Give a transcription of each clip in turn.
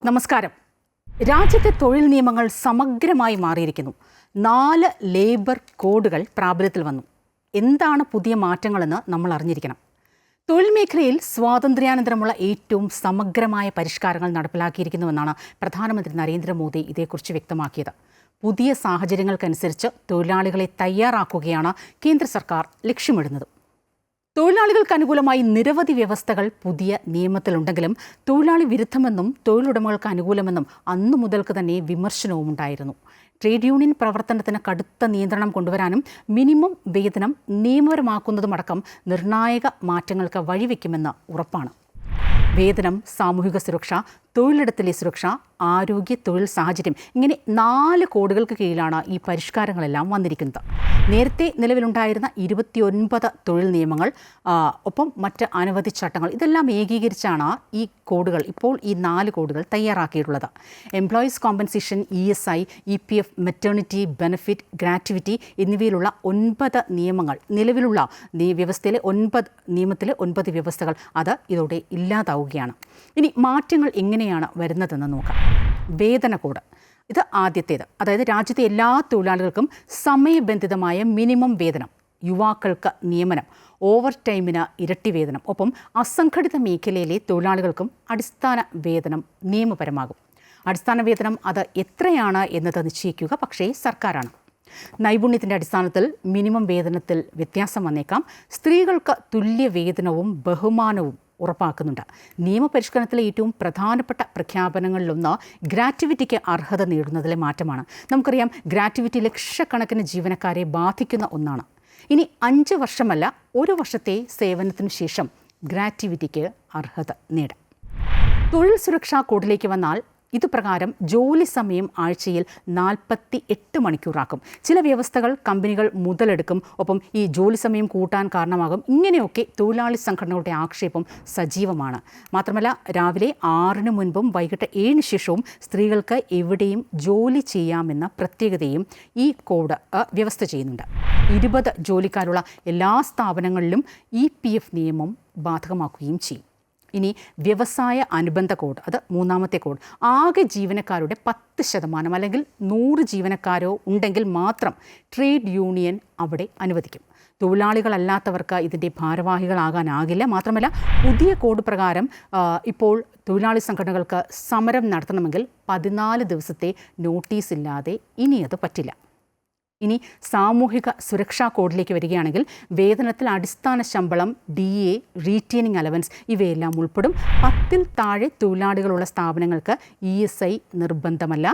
നമസ്കാരം. രാജ്യത്തെ തൊഴിൽ നിയമങ്ങൾ സമഗ്രമായി മാറിയിരിക്കുന്നു. 4 ലേബർ കോഡുകൾ പ്രാബല്യത്തിൽ വന്നു. എന്താണ് പുതിയ മാറ്റങ്ങളെന്ന് നമ്മൾ അറിഞ്ഞിരിക്കണം. തൊഴിൽ മേഖലയിൽ സ്വാതന്ത്ര്യാനന്തരമുള്ള ഏറ്റവും സമഗ്രമായ പരിഷ്കാരങ്ങൾ നടപ്പിലാക്കിയിരിക്കുന്നുവെന്നാണ് പ്രധാനമന്ത്രി നരേന്ദ്രമോദി ഇതേക്കുറിച്ച് വ്യക്തമാക്കിയത്. പുതിയ സാഹചര്യങ്ങൾക്കനുസരിച്ച് തൊഴിലാളികളെ തയ്യാറാക്കുകയാണ് കേന്ദ്ര സർക്കാർ ലക്ഷ്യമിടുന്നത്. തൊഴിലാളികൾക്ക് അനുകൂലമായി നിരവധി വ്യവസ്ഥകൾ പുതിയ നിയമത്തിലുണ്ടെങ്കിലും തൊഴിലാളി വിരുദ്ധമെന്നും തൊഴിലുടമകൾക്ക് അനുകൂലമെന്നും അന്നു മുതൽക്ക് തന്നെ വിമർശനവും ഉണ്ടായിരുന്നു. ട്രേഡ് യൂണിയൻ പ്രവർത്തനത്തിന് കടുത്ത നിയന്ത്രണം കൊണ്ടുവരാനും മിനിമം വേതനം നിയമപരമാക്കുന്നതുമടക്കം നിർണായക മാറ്റങ്ങൾക്ക് വഴിവെക്കുമെന്ന് ഉറപ്പാണ്. വേതനം, സാമൂഹിക സുരക്ഷ, തൊഴിലിടത്തിലെ സുരക്ഷ, ആരോഗ്യ, തൊഴിൽ സാഹചര്യം, ഇങ്ങനെ 4 കോഡുകൾക്ക് കീഴിലാണ് ഈ പരിഷ്കാരങ്ങളെല്ലാം വന്നിരിക്കുന്നത്. നേരത്തെ നിലവിലുണ്ടായിരുന്ന 29 തൊഴിൽ നിയമങ്ങൾ ഒപ്പം മറ്റ് അനവധി ചട്ടങ്ങൾ ഇതെല്ലാം ഏകീകരിച്ചാണ് ഈ കോഡുകൾ, ഇപ്പോൾ ഈ 4 കോഡുകൾ തയ്യാറാക്കിയിട്ടുള്ളത്. Employees compensation, ESI, EPF, maternity benefit, gratuity എന്നിവയിലുള്ള 9 നിയമങ്ങൾ, നിലവിലുള്ള വ്യവസ്ഥയിലെ 9 നിയമത്തിലെ 9 വ്യവസ്ഥകൾ അത് ഇതോടെ ഇല്ലാതാവുകയാണ്. ഇനി മാറ്റങ്ങൾ എങ്ങനെയാണ് വരുന്നതെന്ന് നോക്കാം. വേതന കോഡ്, ഇത് ആദ്യത്തേത്. അതായത് രാജ്യത്തെ എല്ലാ തൊഴിലാളികൾക്കും സമയബന്ധിതമായ മിനിമം വേതനം, യുവാക്കൾക്ക് നിയമനം, ഓവർ ടൈമിന് ഇരട്ടി വേതനം, ഒപ്പം അസംഘടിത മേഖലയിലെ തൊഴിലാളികൾക്കും അടിസ്ഥാന വേതനം നിയമപരമാകും. അടിസ്ഥാന വേതനം അത് എത്രയാണ് എന്നത് നിശ്ചയിക്കുക പക്ഷേ സർക്കാരാണ്. നൈപുണ്യത്തിൻ്റെ അടിസ്ഥാനത്തിൽ മിനിമം വേതനത്തിൽ വ്യത്യാസം വന്നേക്കാം. സ്ത്രീകൾക്ക് തുല്യ വേതനവും ബഹുമാനവും ഉറപ്പാക്കുന്നുണ്ട്. നിയമപരിഷ്കരണത്തിലെ ഏറ്റവും പ്രധാനപ്പെട്ട പ്രഖ്യാപനങ്ങളിലൊന്ന് ഗ്രാറ്റുവിറ്റിക്ക് അർഹത നേടുന്നതിലെ മാറ്റമാണ്. നമുക്കറിയാം, ഗ്രാറ്റുവിറ്റി ലക്ഷക്കണക്കിന് ജീവനക്കാരെ ബാധിക്കുന്ന ഒന്നാണ്. ഇനി 5 വർഷമല്ല, 1 വർഷത്തെ സേവനത്തിനു ശേഷം ഗ്രാറ്റുവിറ്റിക്ക് അർഹത നേടാം. തൊഴിൽ സുരക്ഷാ കോഡിലേക്ക് വന്നാൽ ഇതുപ്രകാരം ജോലി സമയം ആഴ്ചയിൽ 48 മണിക്കൂറാക്കും. ചില വ്യവസ്ഥകൾ കമ്പനികൾ മുതലെടുക്കും, ഒപ്പം ഈ ജോലി സമയം കൂട്ടാൻ കാരണമാകും. ഇങ്ങനെയൊക്കെ തൊഴിലാളി സംഘടനകളുടെ ആക്ഷേപം സജീവമാണ്. മാത്രമല്ല, രാവിലെ 6-ന് മുൻപും വൈകിട്ട് 7-ന് ശേഷവും സ്ത്രീകൾക്ക് എവിടെയും ജോലി ചെയ്യാമെന്ന പ്രത്യേകതയും ഈ കോഡ് വ്യവസ്ഥ ചെയ്യുന്നുണ്ട്. 20 ജോലിക്കാരുള്ള എല്ലാ സ്ഥാപനങ്ങളിലും EPF നിയമം ബാധകമാക്കുകയും ചെയ്യും. ഇനി വ്യവസായ അനുബന്ധ കോഡ്, അത് 3ാമത്തെ കോഡ്. ആകെ ജീവനക്കാരുടെ 10% അല്ലെങ്കിൽ 100 ജീവനക്കാരോ ഉണ്ടെങ്കിൽ മാത്രം ട്രേഡ് യൂണിയൻ അവിടെ അനുവദിക്കും. തൊഴിലാളികളല്ലാത്തവർക്ക് ഇതിൻ്റെ ഭാരവാഹികളാകാനാകില്ല. മാത്രമല്ല, പുതിയ കോഡ് പ്രകാരം ഇപ്പോൾ തൊഴിലാളി സംഘടനകൾക്ക് സമരം നടത്തണമെങ്കിൽ 14 ദിവസത്തെ നോട്ടീസ് ഇല്ലാതെ ഇനി അത് പറ്റില്ല. ഇനി സാമൂഹിക സുരക്ഷാ കോഡിലേക്ക് വരികയാണെങ്കിൽ വേതനത്തിൽ അടിസ്ഥാന ശമ്പളം, DA, റീറ്റെയിനിങ് അലവൻസ് ഇവയെല്ലാം ഉൾപ്പെടും. 10-ൽ താഴെ തൊഴിലാളികളുള്ള സ്ഥാപനങ്ങൾക്ക് ESI നിർബന്ധമല്ല.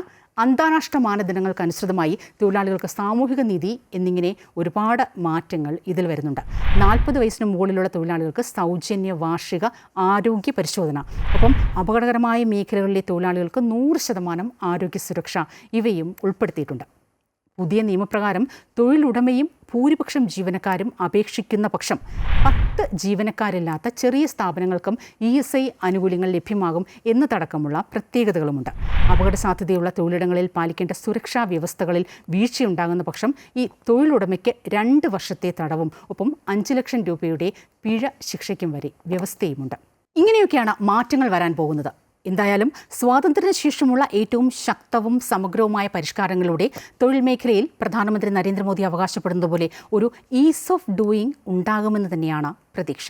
അന്താരാഷ്ട്ര മാനദണ്ഡങ്ങൾക്കനുസൃതമായി തൊഴിലാളികൾക്ക് സാമൂഹിക നീതി എന്നിങ്ങനെ ഒരുപാട് മാറ്റങ്ങൾ ഇതിൽ വരുന്നുണ്ട്. 40 വയസ്സിന് മുകളിലുള്ള തൊഴിലാളികൾക്ക് സൗജന്യ വാർഷിക ആരോഗ്യ പരിശോധന, ഒപ്പം അപകടകരമായ മേഖലകളിലെ തൊഴിലാളികൾക്ക് 100% ആരോഗ്യ സുരക്ഷ ഇവയും ഉൾപ്പെടുത്തിയിട്ടുണ്ട്. പുതിയ നിയമപ്രകാരം തൊഴിലുടമയും ഭൂരിപക്ഷം ജീവനക്കാരും അപേക്ഷിക്കുന്ന പക്ഷം 10 ജീവനക്കാരില്ലാത്ത ചെറിയ സ്ഥാപനങ്ങൾക്കും ESI ആനുകൂല്യങ്ങൾ ലഭ്യമാകും എന്നതടക്കമുള്ള പ്രത്യേകതകളുമുണ്ട്. അപകട സാധ്യതയുള്ള തൊഴിലിടങ്ങളിൽ പാലിക്കേണ്ട സുരക്ഷാ വ്യവസ്ഥകളിൽ വീഴ്ചയുണ്ടാകുന്ന പക്ഷം ഈ തൊഴിലുടമയ്ക്ക് 2 വർഷത്തെ തടവും ഒപ്പം 5 ലക്ഷം രൂപയുടെ പിഴ ശിക്ഷയ്ക്കും വരെ വ്യവസ്ഥയുമുണ്ട്. ഇങ്ങനെയൊക്കെയാണ് മാറ്റങ്ങൾ വരാൻ പോകുന്നത്. എന്തായാലും സ്വാതന്ത്ര്യശേഷമുള്ള ഏറ്റവും ശക്തവും സമഗ്രവുമായ പരിഷ്കാരങ്ങളിലൂടെ തൊഴിൽ മേഖലയിൽ പ്രധാനമന്ത്രി നരേന്ദ്രമോദി അവകാശപ്പെടുന്നത് പോലെ ഒരു ഈസ് ഓഫ് ഡൂയിങ് ഉണ്ടാകുമെന്ന് തന്നെയാണ് പ്രതീക്ഷ.